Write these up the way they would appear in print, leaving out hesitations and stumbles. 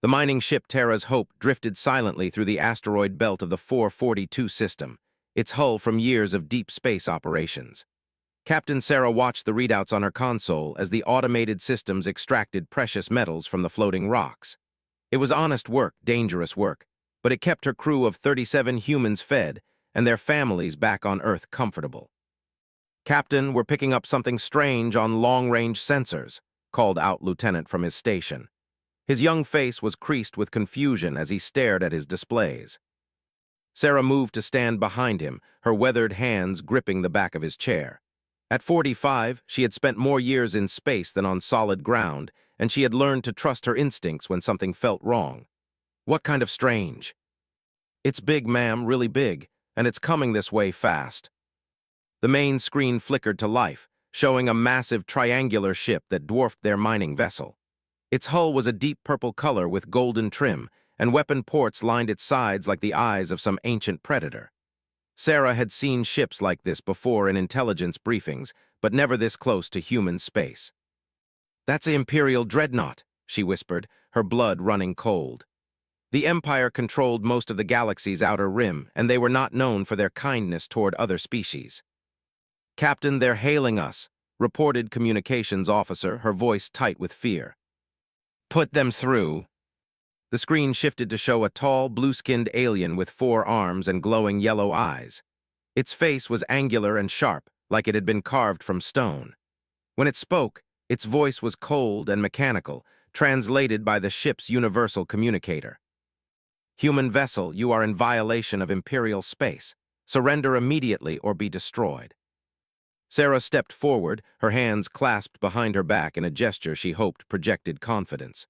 The mining ship Terra's Hope drifted silently through the asteroid belt of the 442 system, its hull from years of deep space operations. Captain Sarah watched the readouts on her console as the automated systems extracted precious metals from the floating rocks. It was honest work, dangerous work, but it kept her crew of 37 humans fed and their families back on Earth comfortable. "Captain, we're picking up something strange on long-range sensors," called out Lieutenant from his station. His young face was creased with confusion as he stared at his displays. Sarah moved to stand behind him, her weathered hands gripping the back of his chair. At 45, she had spent more years in space than on solid ground, and she had learned to trust her instincts when something felt wrong. "What kind of strange?" "It's big, ma'am, really big, and it's coming this way fast." The main screen flickered to life, showing a massive triangular ship that dwarfed their mining vessel. Its hull was a deep purple color with golden trim, and weapon ports lined its sides like the eyes of some ancient predator. Sarah had seen ships like this before in intelligence briefings, but never this close to human space. "That's the Imperial Dreadnought," she whispered, her blood running cold. The Empire controlled most of the galaxy's outer rim, and they were not known for their kindness toward other species. "Captain, they're hailing us," reported communications officer, her voice tight with fear. "Put them through." The screen shifted to show a tall, blue-skinned alien with 4 arms and glowing yellow eyes. Its face was angular and sharp, like it had been carved from stone. When it spoke, its voice was cold and mechanical, translated by the ship's universal communicator. "Human vessel, you are in violation of Imperial space. Surrender immediately or be destroyed." Sarah stepped forward, her hands clasped behind her back in a gesture she hoped projected confidence.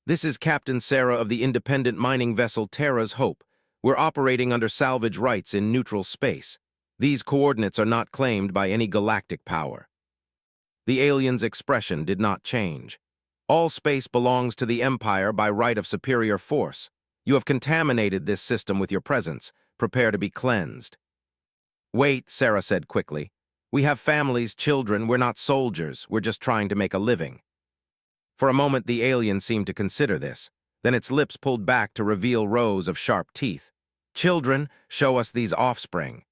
"This is Captain Sarah of the independent mining vessel Terra's Hope. We're operating under salvage rights in neutral space. These coordinates are not claimed by any galactic power." The alien's expression did not change. "All space belongs to the Empire by right of superior force. You have contaminated this system with your presence. Prepare to be cleansed." "Wait," Sarah said quickly. "We have families, children, we're not soldiers, we're just trying to make a living." For a moment the alien seemed to consider this, then its lips pulled back to reveal rows of sharp teeth. "Children, show us these offspring."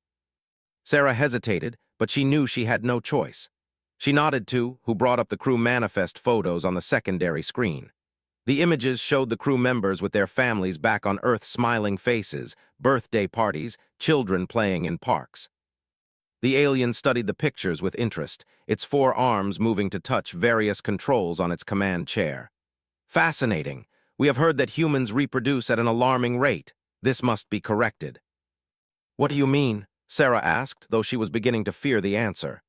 Sarah hesitated, but she knew she had no choice. She nodded to who brought up the crew manifest photos on the secondary screen. The images showed the crew members with their families back on Earth, smiling faces, birthday parties, children playing in parks. The alien studied the pictures with interest, its 4 arms moving to touch various controls on its command chair. "Fascinating. We have heard that humans reproduce at an alarming rate. This must be corrected." "What do you mean?" Sarah asked, though she was beginning to fear the answer.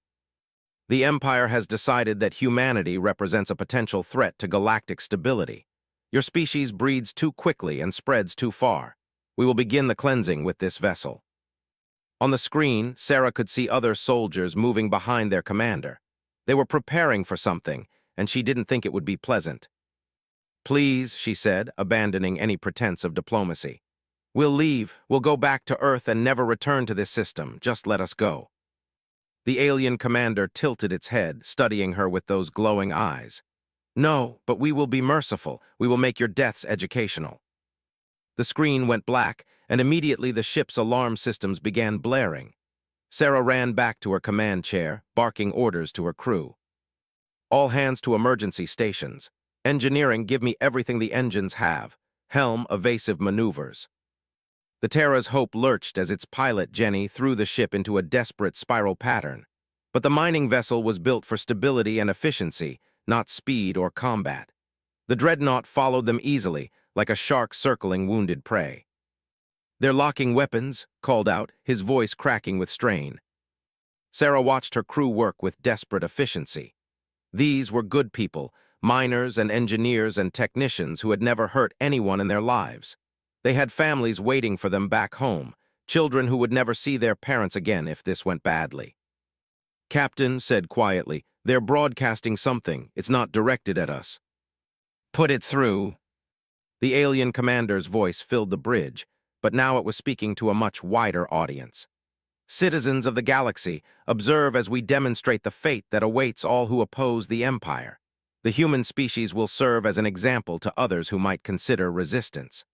"The Empire has decided that humanity represents a potential threat to galactic stability. Your species breeds too quickly and spreads too far. We will begin the cleansing with this vessel." On the screen, Sarah could see other soldiers moving behind their commander. They were preparing for something, and she didn't think it would be pleasant. "Please," she said, abandoning any pretense of diplomacy. "We'll leave. We'll go back to Earth and never return to this system. Just let us go." The alien commander tilted its head, studying her with those glowing eyes. "No, but we will be merciful. We will make your deaths educational." The screen went black, and immediately the ship's alarm systems began blaring. Sarah ran back to her command chair, barking orders to her crew. "All hands to emergency stations. Engineering, give me everything the engines have. Helm, evasive maneuvers." The Terra's Hope lurched as its pilot, Jenny, threw the ship into a desperate spiral pattern. But the mining vessel was built for stability and efficiency, not speed or combat. The dreadnought followed them easily, like a shark circling wounded prey. "They're locking weapons," called out, his voice cracking with strain. Sarah watched her crew work with desperate efficiency. These were good people, miners and engineers and technicians who had never hurt anyone in their lives. They had families waiting for them back home, children who would never see their parents again if this went badly. "Captain," said quietly, "they're broadcasting something. It's not directed at us." "Put it through." The alien commander's voice filled the bridge, but now it was speaking to a much wider audience. "Citizens of the galaxy, observe as we demonstrate the fate that awaits all who oppose the Empire. The human species will serve as an example to others who might consider resistance.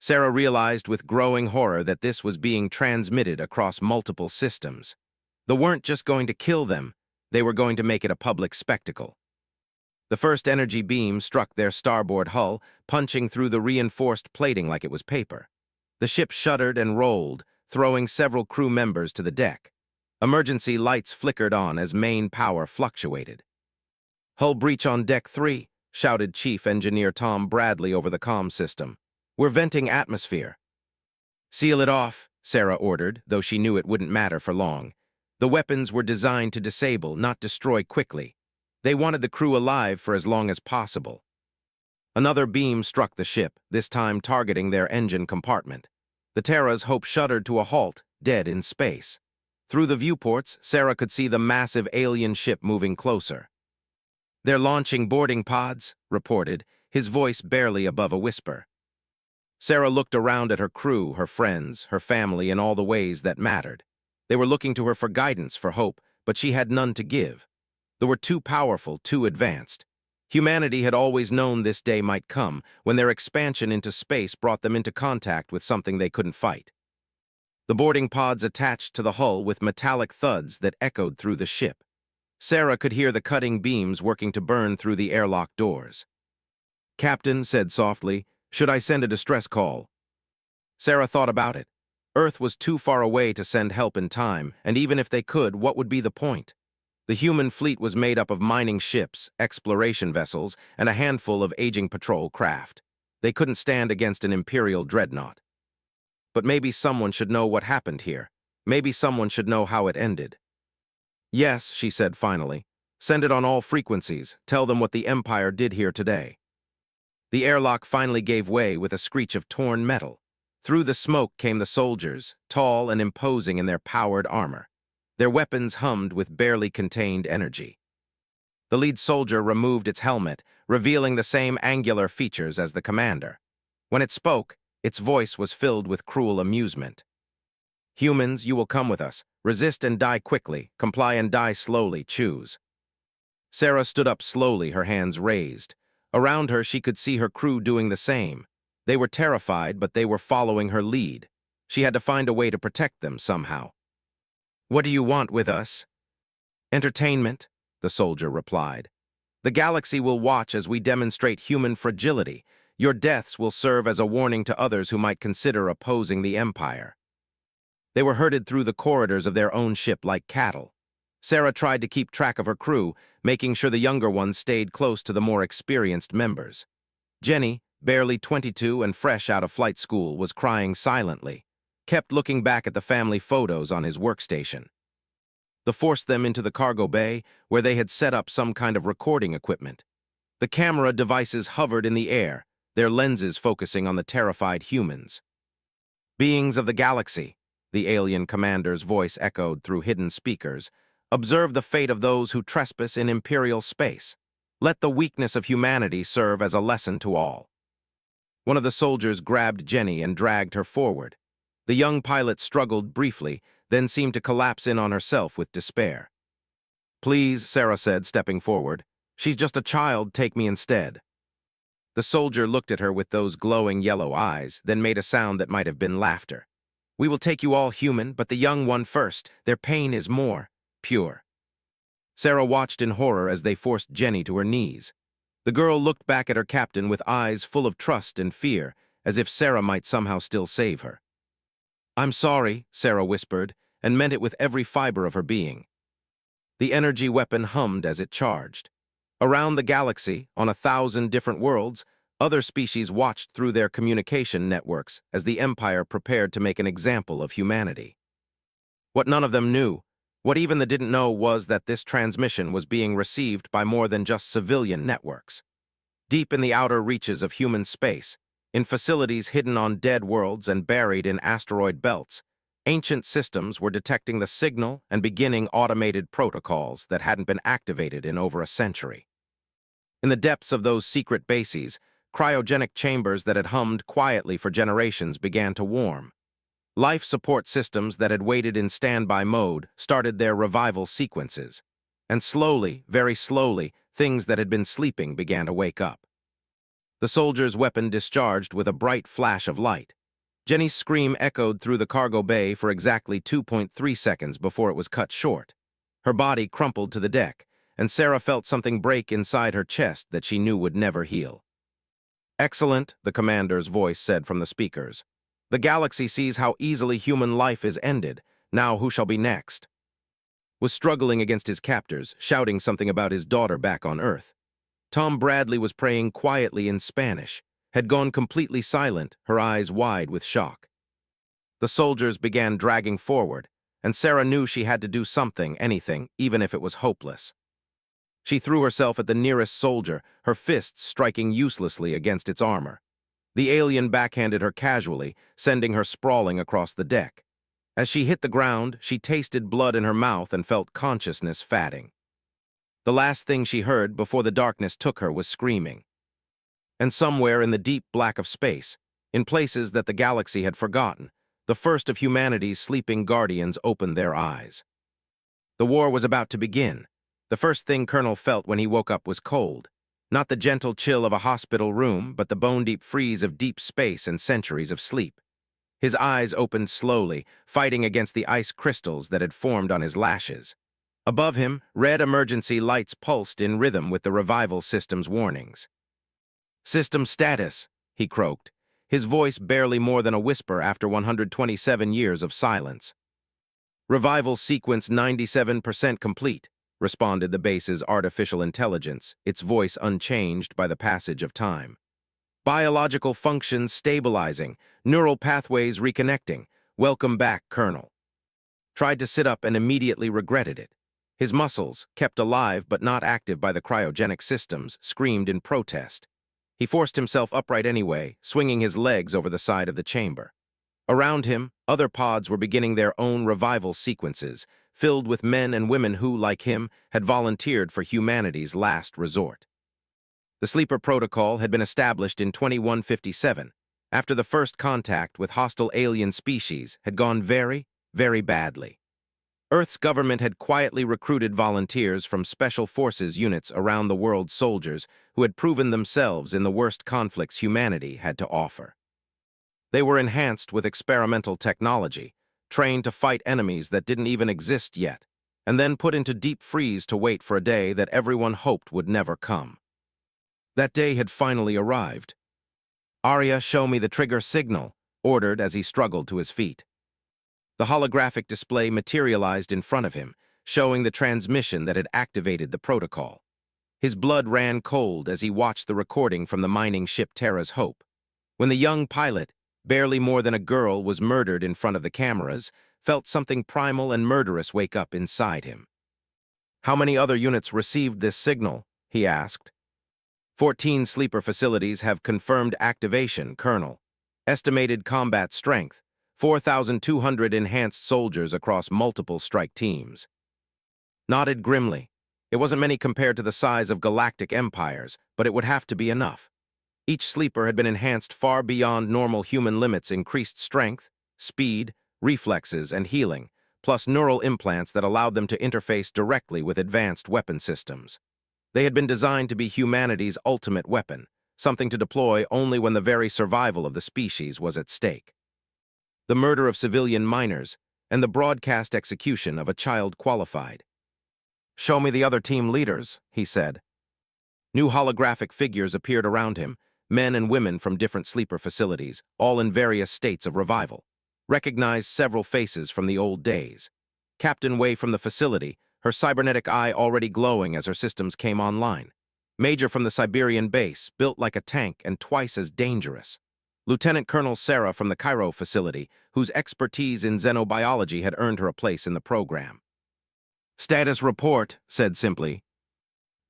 Sarah realized with growing horror that this was being transmitted across multiple systems. They weren't just going to kill them, they were going to make it a public spectacle. The first energy beam struck their starboard hull, punching through the reinforced plating like it was paper. The ship shuddered and rolled, throwing several crew members to the deck. Emergency lights flickered on as main power fluctuated. "Hull breach on deck 3, shouted Chief Engineer Tom Bradley over the comm system. "We're venting atmosphere." "Seal it off," Sarah ordered, though she knew it wouldn't matter for long. The weapons were designed to disable, not destroy quickly. They wanted the crew alive for as long as possible. Another beam struck the ship, this time targeting their engine compartment. The Terra's hope shuddered to a halt, dead in space. Through the viewports, Sarah could see the massive alien ship moving closer. "They're launching boarding pods," reported, his voice barely above a whisper. Sarah looked around at her crew, her friends, her family, in all the ways that mattered. They were looking to her for guidance, for hope, but she had none to give. They were too powerful, too advanced. Humanity had always known this day might come, when their expansion into space brought them into contact with something they couldn't fight. The boarding pods attached to the hull with metallic thuds that echoed through the ship. Sarah could hear the cutting beams working to burn through the airlock doors. "Captain," said softly, "should I send a distress call?" Sarah thought about it. Earth was too far away to send help in time, and even if they could, what would be the point? The human fleet was made up of mining ships, exploration vessels, and a handful of aging patrol craft. They couldn't stand against an Imperial dreadnought. But maybe someone should know what happened here. Maybe someone should know how it ended. "Yes," she said finally. "Send it on all frequencies. Tell them what the Empire did here today." The airlock finally gave way with a screech of torn metal. Through the smoke came the soldiers, tall and imposing in their powered armor. Their weapons hummed with barely contained energy. The lead soldier removed its helmet, revealing the same angular features as the commander. When it spoke, its voice was filled with cruel amusement. "Humans, you will come with us. Resist and die quickly. Comply and die slowly. Choose." Sarah stood up slowly, her hands raised. Around her, she could see her crew doing the same. They were terrified, but they were following her lead. She had to find a way to protect them somehow. "What do you want with us?" "Entertainment," the soldier replied. "The galaxy will watch as we demonstrate human fragility. Your deaths will serve as a warning to others who might consider opposing the Empire." They were herded through the corridors of their own ship like cattle. Sarah tried to keep track of her crew, making sure the younger ones stayed close to the more experienced members. Jenny, barely 22 and fresh out of flight school, was crying silently, kept looking back at the family photos on his workstation. They forced them into the cargo bay, where they had set up some kind of recording equipment. The camera devices hovered in the air, their lenses focusing on the terrified humans. "Beings of the galaxy," the alien commander's voice echoed through hidden speakers, "observe the fate of those who trespass in Imperial space. Let the weakness of humanity serve as a lesson to all." One of the soldiers grabbed Jenny and dragged her forward. The young pilot struggled briefly, then seemed to collapse in on herself with despair. "Please," Sarah said, stepping forward. "She's just a child, take me instead." The soldier looked at her with those glowing yellow eyes, then made a sound that might have been laughter. "We will take you all human, but the young one first. Their pain is more pure." Sarah watched in horror as they forced Jenny to her knees. The girl looked back at her captain with eyes full of trust and fear, as if Sarah might somehow still save her. "I'm sorry," Sarah whispered, and meant it with every fiber of her being. The energy weapon hummed as it charged. Around the galaxy, on 1,000 different worlds, other species watched through their communication networks as the Empire prepared to make an example of humanity. What none of them knew, what even they didn't know, was that this transmission was being received by more than just civilian networks. Deep in the outer reaches of human space, in facilities hidden on dead worlds and buried in asteroid belts, ancient systems were detecting the signal and beginning automated protocols that hadn't been activated in over a century. In the depths of those secret bases, cryogenic chambers that had hummed quietly for generations began to warm. Life support systems that had waited in standby mode started their revival sequences. And slowly, very slowly, things that had been sleeping began to wake up. The soldier's weapon discharged with a bright flash of light. Jenny's scream echoed through the cargo bay for exactly 2.3 seconds before it was cut short. Her body crumpled to the deck, and Sarah felt something break inside her chest that she knew would never heal. "Excellent," the commander's voice said from the speakers. "The galaxy sees how easily human life is ended. Now who shall be next?" Was struggling against his captors, shouting something about his daughter back on Earth. Tom Bradley was praying quietly in Spanish, had gone completely silent, her eyes wide with shock. The soldiers began dragging forward, and Sarah knew she had to do something, anything, even if it was hopeless. She threw herself at the nearest soldier, her fists striking uselessly against its armor. The alien backhanded her casually, sending her sprawling across the deck. As she hit the ground, she tasted blood in her mouth and felt consciousness fading. The last thing she heard before the darkness took her was screaming. And somewhere in the deep black of space, in places that the galaxy had forgotten, the first of humanity's sleeping guardians opened their eyes. The war was about to begin. The first thing Colonel felt when he woke up was cold. Not the gentle chill of a hospital room, but the bone-deep freeze of deep space and centuries of sleep. His eyes opened slowly, fighting against the ice crystals that had formed on his lashes. Above him, red emergency lights pulsed in rhythm with the revival system's warnings. "System status," he croaked, his voice barely more than a whisper after 127 years of silence. "Revival sequence 97% complete," responded the base's artificial intelligence, its voice unchanged by the passage of time. "Biological functions stabilizing, neural pathways reconnecting. Welcome back, Colonel." Tried to sit up and immediately regretted it. His muscles, kept alive but not active by the cryogenic systems, screamed in protest. He forced himself upright anyway, swinging his legs over the side of the chamber. Around him, other pods were beginning their own revival sequences, filled with men and women who, like him, had volunteered for humanity's last resort. The sleeper protocol had been established in 2157, after the first contact with hostile alien species had gone very, very badly. Earth's government had quietly recruited volunteers from special forces units around the world's soldiers who had proven themselves in the worst conflicts humanity had to offer. They were enhanced with experimental technology, trained to fight enemies that didn't even exist yet, and then put into deep freeze to wait for a day that everyone hoped would never come. That day had finally arrived. "Arya, show me the trigger signal," ordered as he struggled to his feet. The holographic display materialized in front of him, showing the transmission that had activated the protocol. His blood ran cold as he watched the recording from the mining ship Terra's Hope. When the young pilot, barely more than a girl, was murdered in front of the cameras, felt something primal and murderous wake up inside him. "How many other units received this signal?" he asked. 14 sleeper facilities have confirmed activation, Colonel. Estimated combat strength, 4,200 enhanced soldiers across multiple strike teams. Nodded grimly. It wasn't many compared to the size of galactic empires, but it would have to be enough. Each sleeper had been enhanced far beyond normal human limits, increased strength, speed, reflexes, and healing, plus neural implants that allowed them to interface directly with advanced weapon systems. They had been designed to be humanity's ultimate weapon, something to deploy only when the very survival of the species was at stake. The murder of civilian miners, and the broadcast execution of a child qualified. "Show me the other team leaders," he said. New holographic figures appeared around him, men and women from different sleeper facilities, all in various states of revival. Recognized several faces from the old days. Captain Wei from the facility, her cybernetic eye already glowing as her systems came online. Major from the Siberian base, built like a tank and twice as dangerous. Lieutenant Colonel Sarah from the Cairo facility, whose expertise in xenobiology had earned her a place in the program. "Status report," said simply.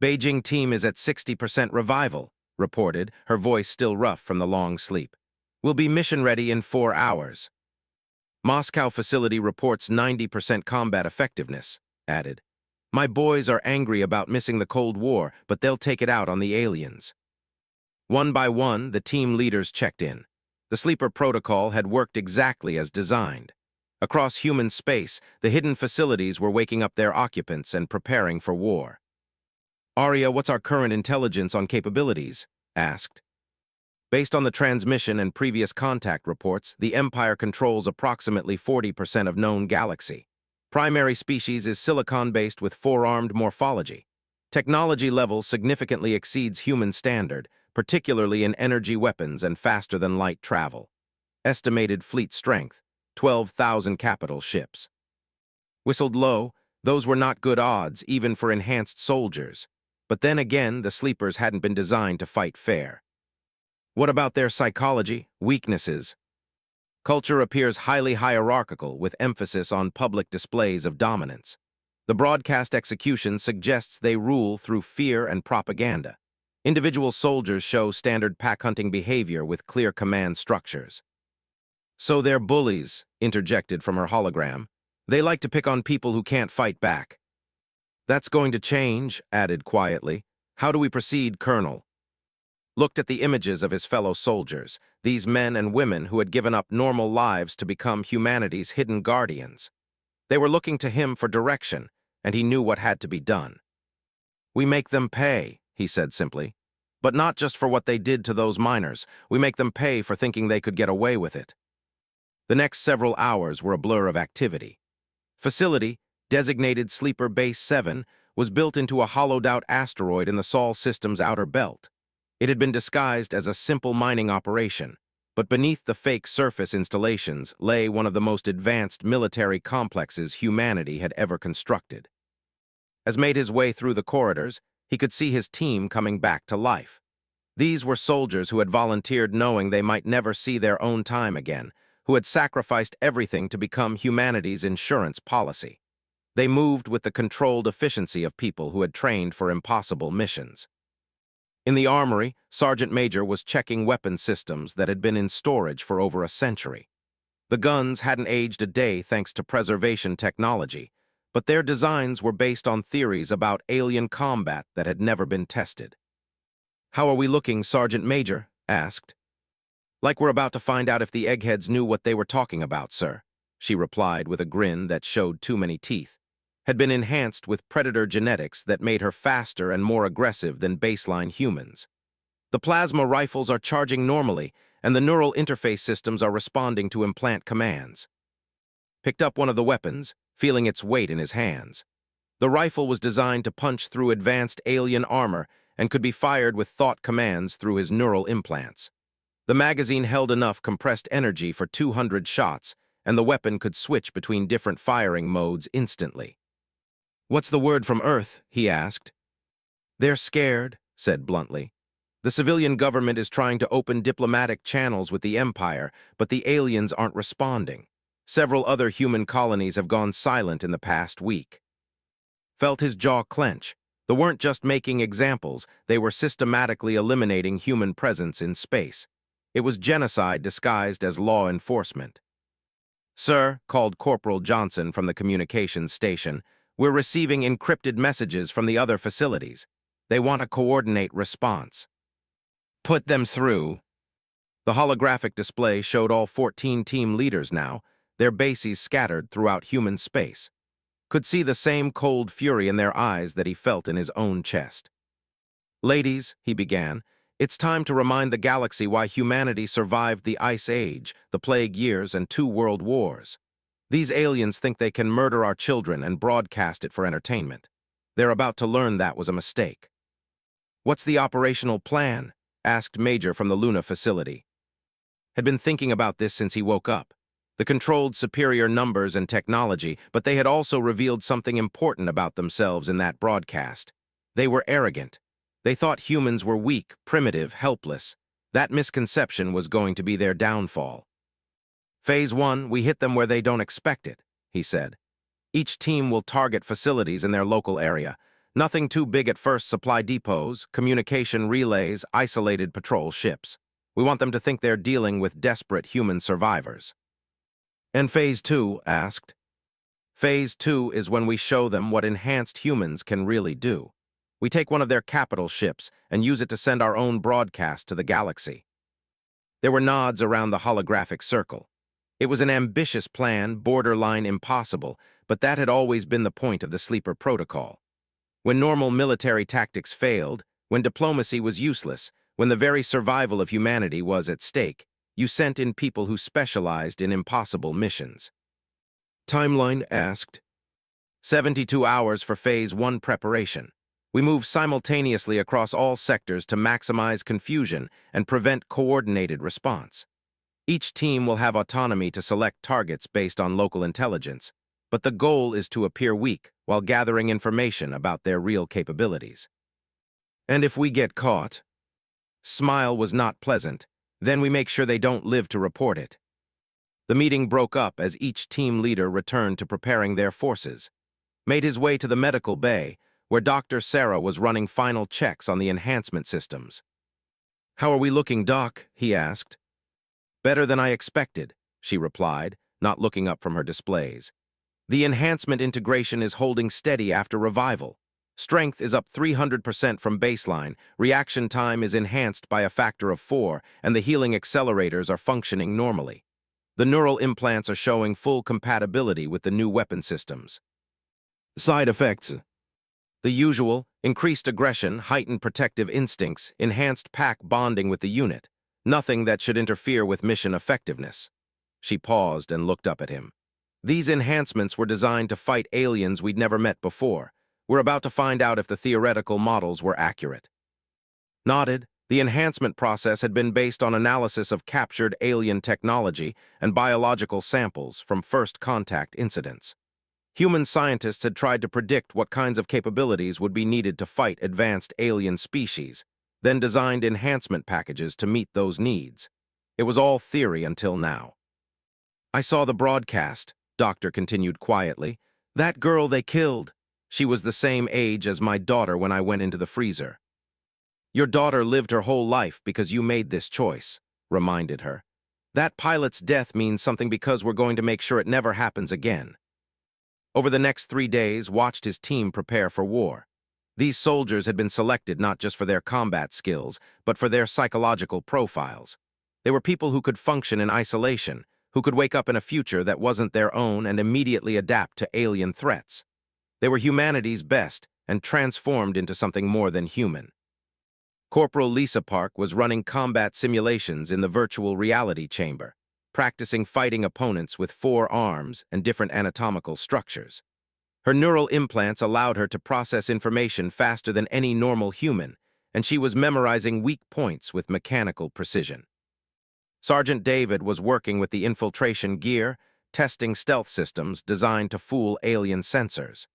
"Beijing team is at 60% revival," reported, her voice still rough from the long sleep. "We'll be mission ready in 4 hours. Moscow facility reports 90% combat effectiveness," added. "My boys are angry about missing the Cold War, but they'll take it out on the aliens." One by one, the team leaders checked in. The sleeper protocol had worked exactly as designed. Across human space, the hidden facilities were waking up their occupants and preparing for war. "Arya, what's our current intelligence on capabilities?" asked. Based on the transmission and previous contact reports, the Empire controls approximately 40% of known galaxy. Primary species is silicon-based with four-armed morphology. Technology level significantly exceeds human standard, particularly in energy weapons and faster-than-light travel. Estimated fleet strength, 12,000 capital ships. Whistled low, those were not good odds, even for enhanced soldiers. But then again, the sleepers hadn't been designed to fight fair. What about their psychology, weaknesses? Culture appears highly hierarchical, with emphasis on public displays of dominance. The broadcast execution suggests they rule through fear and propaganda. Individual soldiers show standard pack-hunting behavior with clear command structures. "So they're bullies," interjected from her hologram. "They like to pick on people who can't fight back." "That's going to change," added quietly. "How do we proceed, Colonel?" Looked at the images of his fellow soldiers, these men and women who had given up normal lives to become humanity's hidden guardians. They were looking to him for direction, and he knew what had to be done. "We make them pay," he said simply. "But not just for what they did to those miners. We make them pay for thinking they could get away with it." The next several hours were a blur of activity. Facility, designated Sleeper Base 7, was built into a hollowed-out asteroid in the Sol system's outer belt. It had been disguised as a simple mining operation, but beneath the fake surface installations lay one of the most advanced military complexes humanity had ever constructed. As made his way through the corridors, he could see his team coming back to life. These were soldiers who had volunteered knowing they might never see their own time again, who had sacrificed everything to become humanity's insurance policy. They moved with the controlled efficiency of people who had trained for impossible missions. In the armory, Sergeant Major was checking weapon systems that had been in storage for over a century. The guns hadn't aged a day thanks to preservation technology, but their designs were based on theories about alien combat that had never been tested. "How are we looking, Sergeant Major?" asked. "Like we're about to find out if the eggheads knew what they were talking about, sir," she replied with a grin that showed too many teeth. Had been enhanced with predator genetics that made her faster and more aggressive than baseline humans. "The plasma rifles are charging normally, and the neural interface systems are responding to implant commands." Picked up one of the weapons, feeling its weight in his hands. The rifle was designed to punch through advanced alien armor and could be fired with thought commands through his neural implants. The magazine held enough compressed energy for 200 shots, and the weapon could switch between different firing modes instantly. "What's the word from Earth?" he asked. "They're scared," said bluntly. "The civilian government is trying to open diplomatic channels with the Empire, but the aliens aren't responding. Several other human colonies have gone silent in the past week." Felt his jaw clench. They weren't just making examples, they were systematically eliminating human presence in space. It was genocide disguised as law enforcement. "Sir," called Corporal Johnson from the communications station, "we're receiving encrypted messages from the other facilities. They want a coordinate response." "Put them through." The holographic display showed all 14 team leaders now, their bases scattered throughout human space. Could see the same cold fury in their eyes that he felt in his own chest. "Ladies," he began, "it's time to remind the galaxy why humanity survived the Ice Age, the Plague Years, and 2 world wars. These aliens think they can murder our children and broadcast it for entertainment. They're about to learn that was a mistake." "What's the operational plan?" asked Major from the Luna facility. Had been thinking about this since he woke up. The controlled superior numbers and technology, but they had also revealed something important about themselves in that broadcast. They were arrogant. They thought humans were weak, primitive, helpless. That misconception was going to be their downfall. "Phase 1, we hit them where they don't expect it," he said. "Each team will target facilities in their local area. Nothing too big at first: supply depots, communication relays, isolated patrol ships. We want them to think they're dealing with desperate human survivors." "And Phase 2?" asked. "Phase 2 is when we show them what enhanced humans can really do. We take one of their capital ships and use it to send our own broadcast to the galaxy." There were nods around the holographic circle. It was an ambitious plan, borderline impossible, but that had always been the point of the Sleeper Protocol. When normal military tactics failed, when diplomacy was useless, when the very survival of humanity was at stake, you sent in people who specialized in impossible missions. Timeline asked. 72 hours for Phase 1 preparation. We move simultaneously across all sectors to maximize confusion and prevent coordinated response. Each team will have autonomy to select targets based on local intelligence, but the goal is to appear weak while gathering information about their real capabilities. And if we get caught? Smile was not pleasant. Then we make sure they don't live to report it. The meeting broke up as each team leader returned to preparing their forces. Made his way to the medical bay, where Dr. Sarah was running final checks on the enhancement systems. "How are we looking, Doc?" he asked. "Better than I expected," she replied, not looking up from her displays. "The enhancement integration is holding steady after revival. Strength is up 300% from baseline, reaction time is enhanced by a factor of 4, and the healing accelerators are functioning normally. The neural implants are showing full compatibility with the new weapon systems." Side effects. The usual: increased aggression, heightened protective instincts, enhanced pack bonding with the unit. Nothing that should interfere with mission effectiveness. She paused and looked up at him. These enhancements were designed to fight aliens we'd never met before. We're about to find out if the theoretical models were accurate. Nodded. The enhancement process had been based on analysis of captured alien technology and biological samples from first contact incidents. Human scientists had tried to predict what kinds of capabilities would be needed to fight advanced alien species, then designed enhancement packages to meet those needs. It was all theory until now. "I saw the broadcast," Doctor continued quietly. "That girl they killed. She was the same age as my daughter when I went into the freezer." "Your daughter lived her whole life because you made this choice," reminded her. "That pilot's death means something because we're going to make sure it never happens again." Over the next 3 days, watched his team prepare for war. These soldiers had been selected not just for their combat skills, but for their psychological profiles. They were people who could function in isolation, who could wake up in a future that wasn't their own and immediately adapt to alien threats. They were humanity's best and transformed into something more than human. Corporal Lisa Park was running combat simulations in the virtual reality chamber, practicing fighting opponents with 4 arms and different anatomical structures. Her neural implants allowed her to process information faster than any normal human, and she was memorizing weak points with mechanical precision. Sergeant David was working with the infiltration gear, testing stealth systems designed to fool alien sensors.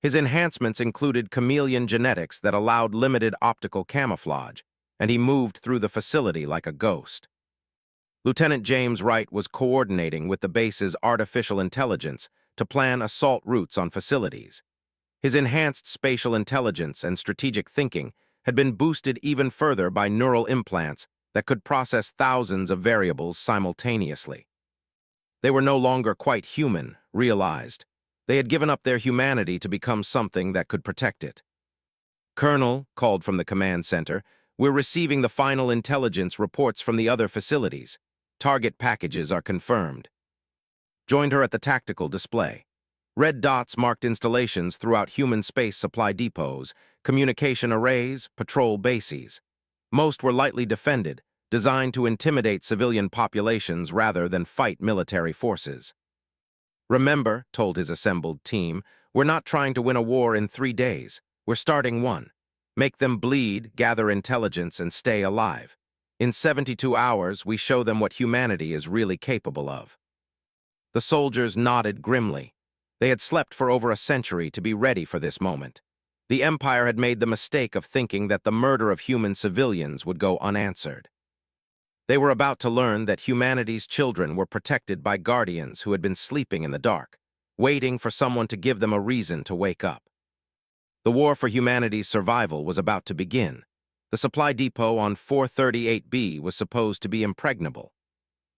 His enhancements included chameleon genetics that allowed limited optical camouflage, and he moved through the facility like a ghost. Lieutenant James Wright was coordinating with the base's artificial intelligence to plan assault routes on facilities. His enhanced spatial intelligence and strategic thinking had been boosted even further by neural implants that could process thousands of variables simultaneously. They were no longer quite human, realized. They had given up their humanity to become something that could protect it. "Colonel," called from the command center, "we're receiving the final intelligence reports from the other facilities. Target packages are confirmed." Joined her at the tactical display. Red dots marked installations throughout human space supply depots, communication arrays, patrol bases. Most were lightly defended, designed to intimidate civilian populations rather than fight military forces. "Remember," told his assembled team, "we're not trying to win a war in 3 days. We're starting one. Make them bleed, gather intelligence, and stay alive. In 72 hours, we show them what humanity is really capable of." The soldiers nodded grimly. They had slept for over a century to be ready for this moment. The Empire had made the mistake of thinking that the murder of human civilians would go unanswered. They were about to learn that humanity's children were protected by guardians who had been sleeping in the dark, waiting for someone to give them a reason to wake up. The war for humanity's survival was about to begin. The supply depot on 438B was supposed to be impregnable.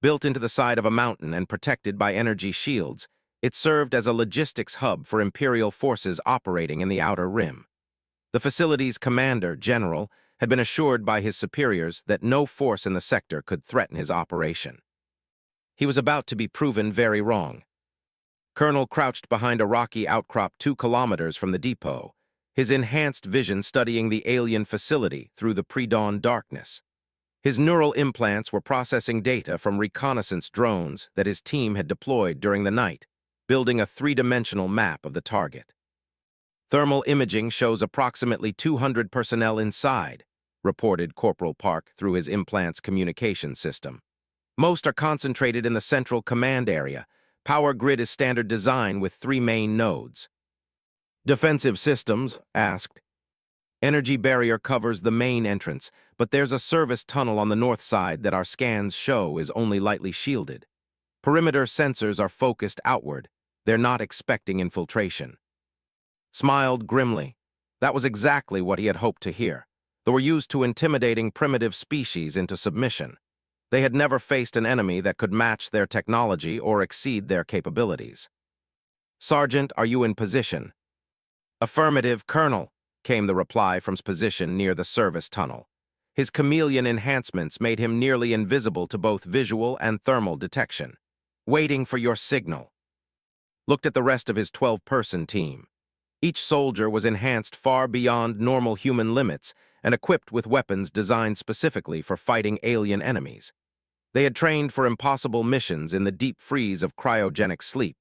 Built into the side of a mountain and protected by energy shields, it served as a logistics hub for Imperial forces operating in the Outer Rim. The facility's commander, General, had been assured by his superiors that no force in the sector could threaten his operation. He was about to be proven very wrong. Colonel crouched behind a rocky outcrop 2 kilometers from the depot, his enhanced vision studying the alien facility through the pre-dawn darkness. His neural implants were processing data from reconnaissance drones that his team had deployed during the night, building a three-dimensional map of the target. Thermal imaging shows approximately 200 personnel inside, reported Corporal Park through his implant's communication system. Most are concentrated in the central command area. Power grid is standard design with 3 main nodes. Defensive systems, asked. Energy barrier covers the main entrance, but there's a service tunnel on the north side that our scans show is only lightly shielded. Perimeter sensors are focused outward. They're not expecting infiltration. Smiled grimly. That was exactly what he had hoped to hear. They were used to intimidating primitive species into submission. They had never faced an enemy that could match their technology or exceed their capabilities. Sergeant, are you in position? Affirmative, Colonel, came the reply from his position near the service tunnel. His chameleon enhancements made him nearly invisible to both visual and thermal detection. Waiting for your signal. Looked at the rest of his 12-person team. Each soldier was enhanced far beyond normal human limits and equipped with weapons designed specifically for fighting alien enemies. They had trained for impossible missions in the deep freeze of cryogenic sleep,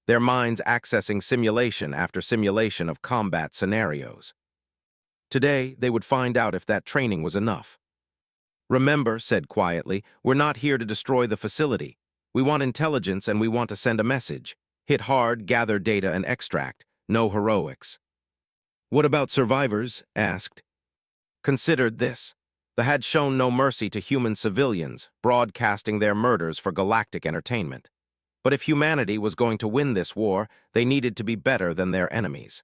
their minds accessing simulation after simulation of combat scenarios. Today, they would find out if that training was enough. Remember, said quietly, we're not here to destroy the facility. We want intelligence and we want to send a message. Hit hard, gather data and extract. No heroics. What about survivors? Asked. Considered this. They had shown no mercy to human civilians, broadcasting their murders for galactic entertainment. But if humanity was going to win this war, they needed to be better than their enemies.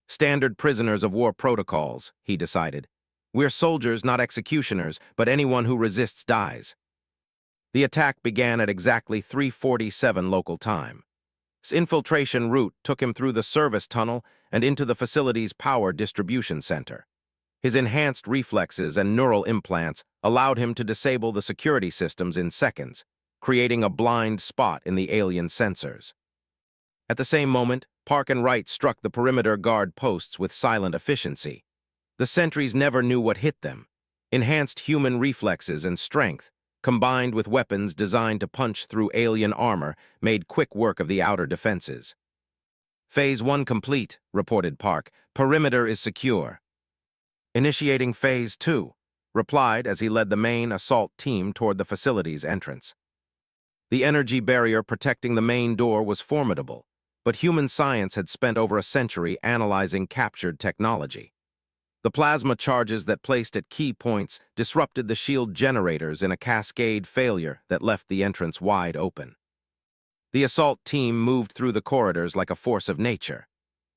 Standard prisoners of war protocols, he decided. We're soldiers, not executioners, but anyone who resists dies. The attack began at exactly 3:47 local time. His infiltration route took him through the service tunnel and into the facility's power distribution center. His enhanced reflexes and neural implants allowed him to disable the security systems in seconds, creating a blind spot in the alien sensors. At the same moment, Park and Wright struck the perimeter guard posts with silent efficiency. The sentries never knew what hit them. Enhanced human reflexes and strength, combined with weapons designed to punch through alien armor, made quick work of the outer defenses. Phase 1 complete, reported Park. Perimeter is secure. Initiating Phase 2, replied as he led the main assault team toward the facility's entrance. The energy barrier protecting the main door was formidable, but human science had spent over a century analyzing captured technology. The plasma charges that placed at key points disrupted the shield generators in a cascade failure that left the entrance wide open. The assault team moved through the corridors like a force of nature.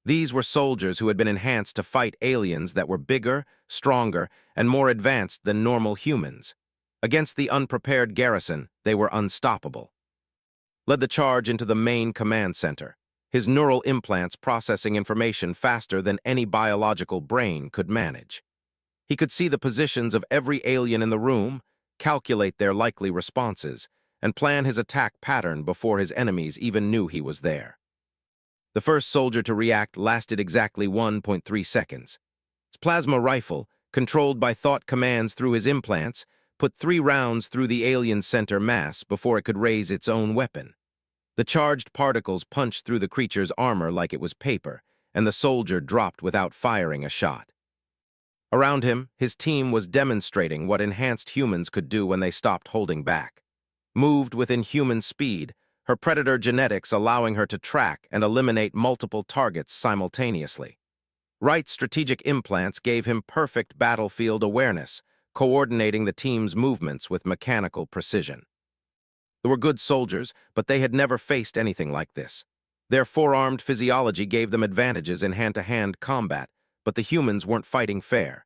These were soldiers who had been enhanced to fight aliens that were bigger, stronger, and more advanced than normal humans. Against the unprepared garrison, they were unstoppable. Led the charge into the main command center, his neural implants processing information faster than any biological brain could manage. He could see the positions of every alien in the room, calculate their likely responses, and plan his attack pattern before his enemies even knew he was there. The first soldier to react lasted exactly 1.3 seconds. His plasma rifle, controlled by thought commands through his implants, put 3 rounds through the alien center mass before it could raise its own weapon. The charged particles punched through the creature's armor like it was paper, and the soldier dropped without firing a shot. Around him, his team was demonstrating what enhanced humans could do when they stopped holding back. Moved with inhuman speed, her predator genetics allowing her to track and eliminate multiple targets simultaneously. Wright's strategic implants gave him perfect battlefield awareness, coordinating the team's movements with mechanical precision. They were good soldiers, but they had never faced anything like this. Their four-armed physiology gave them advantages in hand-to-hand combat, but the humans weren't fighting fair.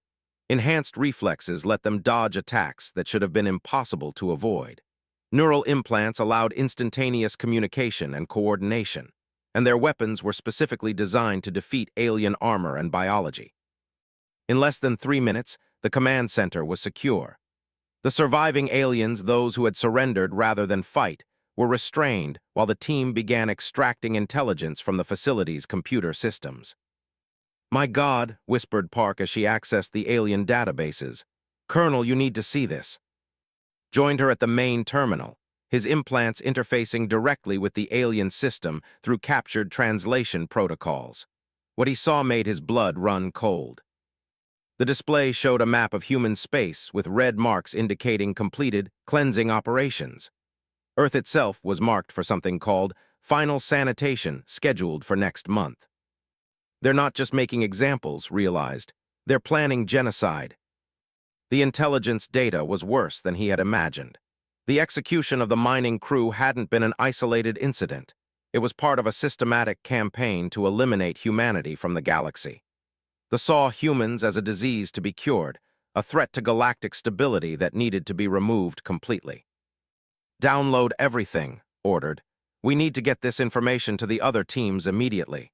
Enhanced reflexes let them dodge attacks that should have been impossible to avoid. Neural implants allowed instantaneous communication and coordination, and their weapons were specifically designed to defeat alien armor and biology. In less than 3 minutes, the command center was secure. The surviving aliens, those who had surrendered rather than fight, were restrained while the team began extracting intelligence from the facility's computer systems. "My God," whispered Park as she accessed the alien databases. "Colonel, you need to see this." Joined her at the main terminal, his implants interfacing directly with the alien system through captured translation protocols. What he saw made his blood run cold. The display showed a map of human space with red marks indicating completed cleansing operations. Earth itself was marked for something called final sanitation, scheduled for next month. They're not just making examples, realized. They're planning genocide. The intelligence data was worse than he had imagined. The execution of the mining crew hadn't been an isolated incident. It was part of a systematic campaign to eliminate humanity from the galaxy. They saw humans as a disease to be cured, a threat to galactic stability that needed to be removed completely. "Download everything," ordered. "We need to get this information to the other teams immediately."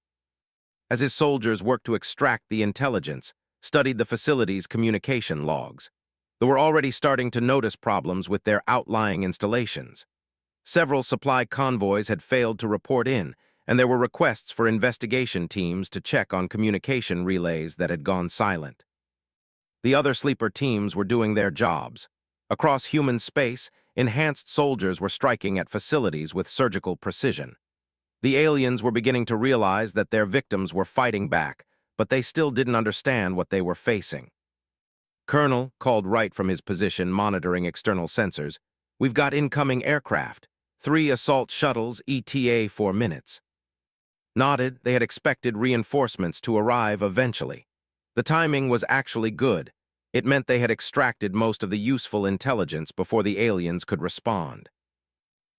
As his soldiers worked to extract the intelligence, studied the facility's communication logs, they were already starting to notice problems with their outlying installations. Several supply convoys had failed to report in, and there were requests for investigation teams to check on communication relays that had gone silent. The other sleeper teams were doing their jobs. Across human space, enhanced soldiers were striking at facilities with surgical precision. The aliens were beginning to realize that their victims were fighting back, but they still didn't understand what they were facing. "Colonel," called Wright from his position monitoring external sensors, "we've got incoming aircraft. 3 assault shuttles, ETA 4 minutes. Nodded, they had expected reinforcements to arrive eventually. The timing was actually good. It meant they had extracted most of the useful intelligence before the aliens could respond.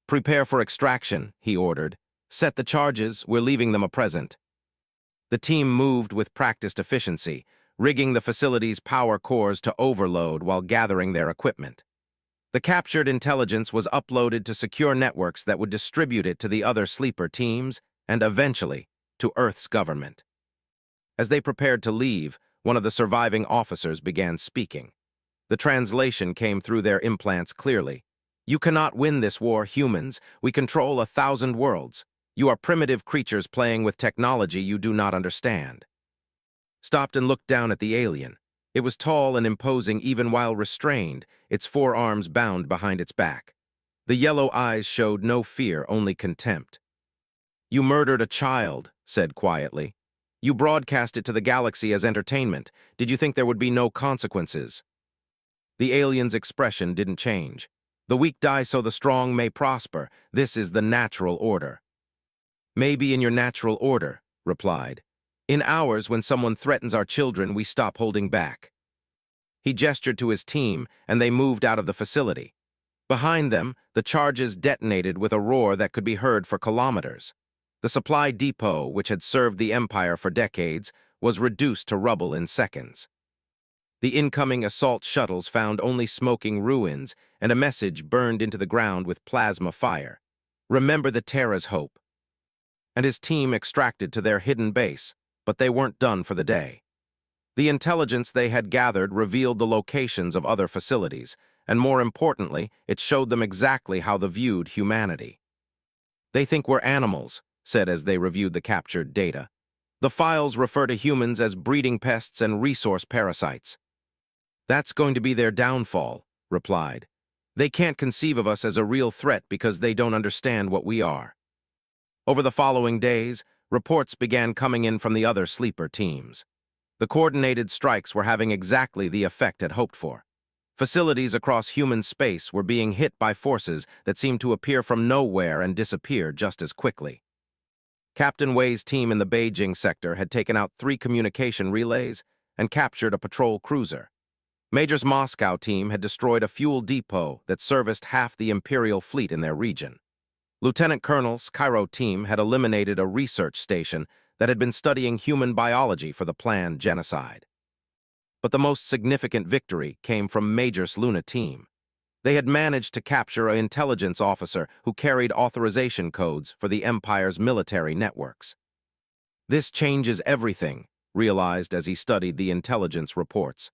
"Prepare for extraction," he ordered. "Set the charges, we're leaving them a present." The team moved with practiced efficiency, rigging the facility's power cores to overload while gathering their equipment. The captured intelligence was uploaded to secure networks that would distribute it to the other sleeper teams and eventually to Earth's government. As they prepared to leave, one of the surviving officers began speaking. The translation came through their implants clearly. "You cannot win this war, humans. We control 1,000 worlds. You are primitive creatures playing with technology you do not understand." Stopped and looked down at the alien. It was tall and imposing even while restrained, its forearms bound behind its back. The yellow eyes showed no fear, only contempt. "You murdered a child," said quietly. "You broadcast it to the galaxy as entertainment. Did you think there would be no consequences?" The alien's expression didn't change. "The weak die so the strong may prosper. This is the natural order." "Maybe in your natural order," replied. "In ours, when someone threatens our children, we stop holding back." He gestured to his team, and they moved out of the facility. Behind them, the charges detonated with a roar that could be heard for kilometers. The supply depot, which had served the Empire for decades, was reduced to rubble in seconds. The incoming assault shuttles found only smoking ruins, and a message burned into the ground with plasma fire. "Remember the Terra's hope." And his team extracted to their hidden base, but they weren't done for the day. The intelligence they had gathered revealed the locations of other facilities, and more importantly, it showed them exactly how they viewed humanity. "They think we're animals," said as they reviewed the captured data. "The files refer to humans as breeding pests and resource parasites." "That's going to be their downfall," replied. "They can't conceive of us as a real threat because they don't understand what we are." Over the following days, reports began coming in from the other sleeper teams. The coordinated strikes were having exactly the effect it hoped for. Facilities across human space were being hit by forces that seemed to appear from nowhere and disappear just as quickly. Captain Wei's team in the Beijing sector had taken out 3 communication relays and captured a patrol cruiser. Major's Moscow team had destroyed a fuel depot that serviced half the Imperial fleet in their region. Lieutenant Colonel's Cairo team had eliminated a research station that had been studying human biology for the planned genocide. But the most significant victory came from Major's Luna team. They had managed to capture an intelligence officer who carried authorization codes for the Empire's military networks. "This changes everything," realized as he studied the intelligence reports.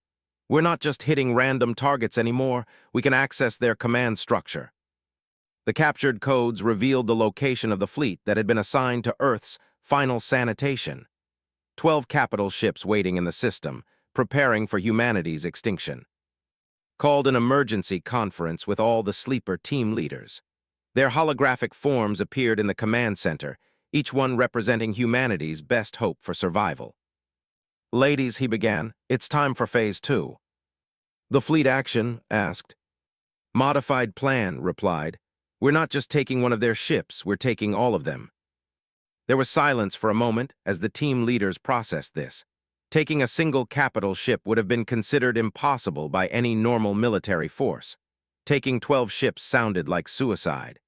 "We're not just hitting random targets anymore, we can access their command structure." The captured codes revealed the location of the fleet that had been assigned to Earth's final sanitation. 12 capital ships waiting in the system, preparing for humanity's extinction. Called an emergency conference with all the sleeper team leaders. Their holographic forms appeared in the command center, each one representing humanity's best hope for survival. "Ladies," he began, "it's time for Phase 2. "The fleet action?" asked. "Modified plan," replied. "We're not just taking one of their ships, we're taking all of them." There was silence for a moment as the team leaders processed this. Taking a single capital ship would have been considered impossible by any normal military force. Taking 12 ships sounded like suicide.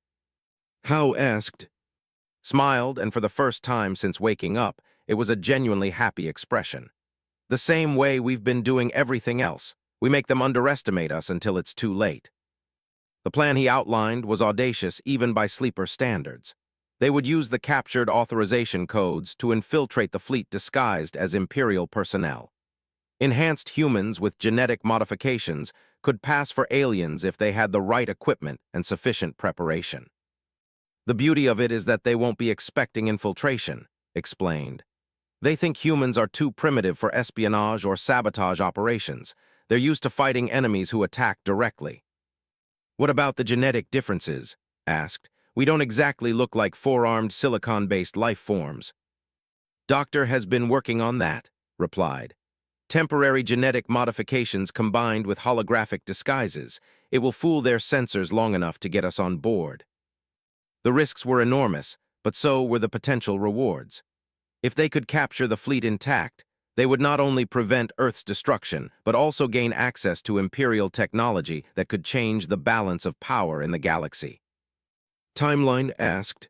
Howe asked, smiled, and for the first time since waking up, it was a genuinely happy expression. "The same way we've been doing everything else. We make them underestimate us until it's too late." The plan he outlined was audacious even by sleeper standards. They would use the captured authorization codes to infiltrate the fleet disguised as Imperial personnel. Enhanced humans with genetic modifications could pass for aliens if they had the right equipment and sufficient preparation. "The beauty of it is that they won't be expecting infiltration," explained. "They think humans are too primitive for espionage or sabotage operations. They're used to fighting enemies who attack directly." "What about the genetic differences?" asked. "We don't exactly look like four-armed silicon-based life forms." "Doctor has been working on that," replied. "Temporary genetic modifications combined with holographic disguises. It will fool their sensors long enough to get us on board." The risks were enormous, but so were the potential rewards. If they could capture the fleet intact, they would not only prevent Earth's destruction, but also gain access to Imperial technology that could change the balance of power in the galaxy. "Timeline?" asked.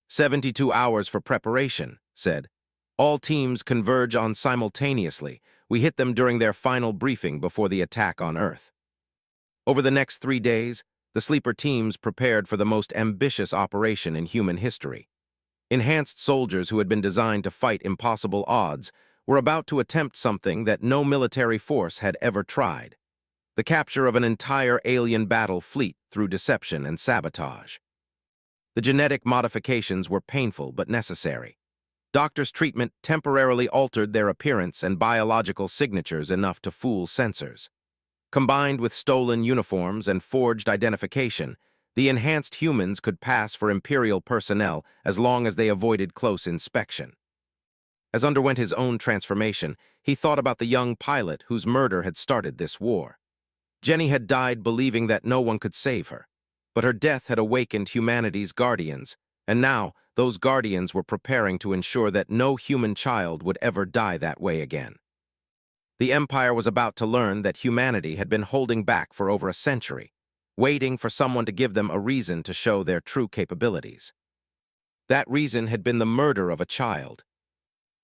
72 hours for preparation," said. "All teams converge on simultaneously. We hit them during their final briefing before the attack on Earth." Over the next 3 days, the sleeper teams prepared for the most ambitious operation in human history. Enhanced soldiers who had been designed to fight impossible odds were about to attempt something that no military force had ever tried: the capture of an entire alien battle fleet through deception and sabotage. The genetic modifications were painful but necessary. Doctors' treatment temporarily altered their appearance and biological signatures enough to fool sensors. Combined with stolen uniforms and forged identification, the enhanced humans could pass for Imperial personnel as long as they avoided close inspection. As underwent his own transformation, he thought about the young pilot whose murder had started this war. Jenny had died believing that no one could save her, but her death had awakened humanity's guardians, and now those guardians were preparing to ensure that no human child would ever die that way again. The Empire was about to learn that humanity had been holding back for over a century, waiting for someone to give them a reason to show their true capabilities. That reason had been the murder of a child.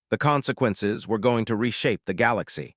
The consequences were going to reshape the galaxy.